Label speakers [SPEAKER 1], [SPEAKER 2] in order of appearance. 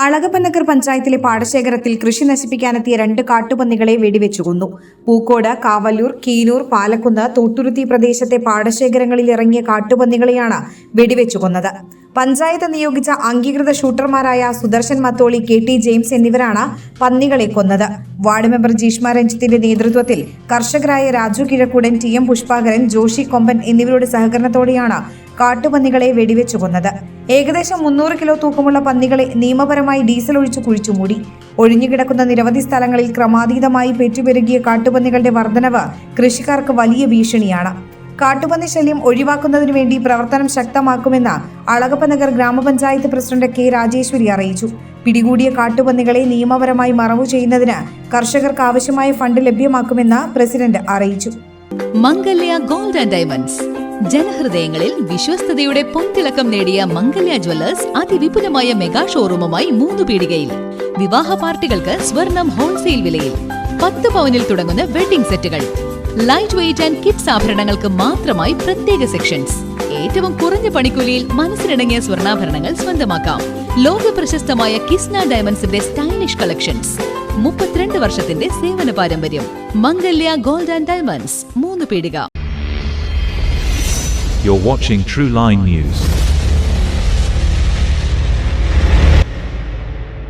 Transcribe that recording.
[SPEAKER 1] അളഗപ്പനഗർ പഞ്ചായത്തിലെ പാടശേഖരത്തിൽ കൃഷി നശിപ്പിക്കാനെത്തിയ 2 കാട്ടുപന്നികളെ വെടിവെച്ചു കൊന്നു. പൂക്കോട്, കാവല്ലൂർ, കീനൂർ, പാലക്കുന്ന്, തോട്ടുരുത്തി പ്രദേശത്തെ പാടശേഖരങ്ങളിൽ ഇറങ്ങിയ കാട്ടുപന്നികളെയാണ് വെടിവെച്ചു കൊന്നത്. പഞ്ചായത്ത് നിയോഗിച്ച അംഗീകൃത ഷൂട്ടർമാരായ സുദർശൻ മത്തോളി, KT ജെയിംസ് എന്നിവരാണ് പന്നികളെ കൊന്നത്. വാർഡ് മെമ്പർ ജീഷ്മ രഞ്ജിത്തിന്റെ നേതൃത്വത്തിൽ കർഷകരായ രാജു കിഴക്കുടൻ, TM പുഷ്പാകരൻ, ജോഷി കൊമ്പൻ എന്നിവരുടെ സഹകരണത്തോടെയാണ് കാട്ടുപന്നികളെ വെടിവെച്ചു കൊന്നത്. ഏകദേശം 300 കിലോ തൂക്കമുള്ള പന്നികളെ നിയമപരമായി ഡീസൽ ഒഴിച്ചു കുഴിച്ചുമൂടി. ഒഴിഞ്ഞുകിടക്കുന്ന നിരവധി സ്ഥലങ്ങളിൽ ക്രമാതീതമായി പെറ്റുപെരുകിയ കാട്ടുപന്നികളുടെ വർധനവ് കൃഷിക്കാർക്ക് വലിയ ഭീഷണിയാണ്. കാട്ടുപന്നി ശല്യം ഒഴിവാക്കുന്നതിനു വേണ്ടി പ്രവർത്തനം ശക്തമാക്കുമെന്ന് അളഗപ്പനഗർ ഗ്രാമപഞ്ചായത്ത് പ്രസിഡന്റ് K. രാജേശ്വരി അറിയിച്ചു. പിടികൂടിയ കാട്ടുപന്നികളെ നിയമപരമായി മറവു ചെയ്യുന്നതിന് കർഷകർക്ക് ആവശ്യമായ ഫണ്ട് ലഭ്യമാക്കുമെന്ന് പ്രസിഡന്റ് അറിയിച്ചു.
[SPEAKER 2] മംഗല്യ ഗോൾഡ് ആൻഡ് ഡയമണ്ട്സ്, ജനഹൃദയങ്ങളിൽ വിശ്വസ്തയുടെ പൊൻതിളക്കം നേടിയ മംഗല്യ ജ്വല്ലേഴ്സ് അതിവിപുലമായ മെഗാ ഷോറൂമുമായി 3 പീടികയിൽ. വിവാഹ പാർട്ടികൾക്ക് സ്വർണം ഹോൾസെയിൽ വിലയിൽ. 10 പവനിൽ തുടങ്ങുന്ന വെഡിംഗ് സെറ്റുകൾ, ലൈറ്റ് വെയ്റ്റ് ആൻഡ് കിഡ്സ് ആഭരണങ്ങൾക്ക് മാത്രമായി പ്രത്യേക സെക്ഷൻസ്. ഏറ്റവും കുറഞ്ഞ പണിക്കൂലിയിൽ മനസ്സിനിണങ്ങിയ സ്വർണ്ണാഭരണങ്ങൾ സ്വന്തമാക്കാം. ലോക പ്രശസ്തമായ കിസ്ന ഡയമണ്ട്സിന്റെ സ്റ്റൈലിഷ് കളക്ഷൻസ്. 32 വർഷത്തിന്റെ സേവന പാരമ്പര്യം. മംഗല്യ ഗോൾഡ് ആൻഡ് ഡയമണ്ട്സ്, 3 പീടിക.
[SPEAKER 3] You're watching True Line News.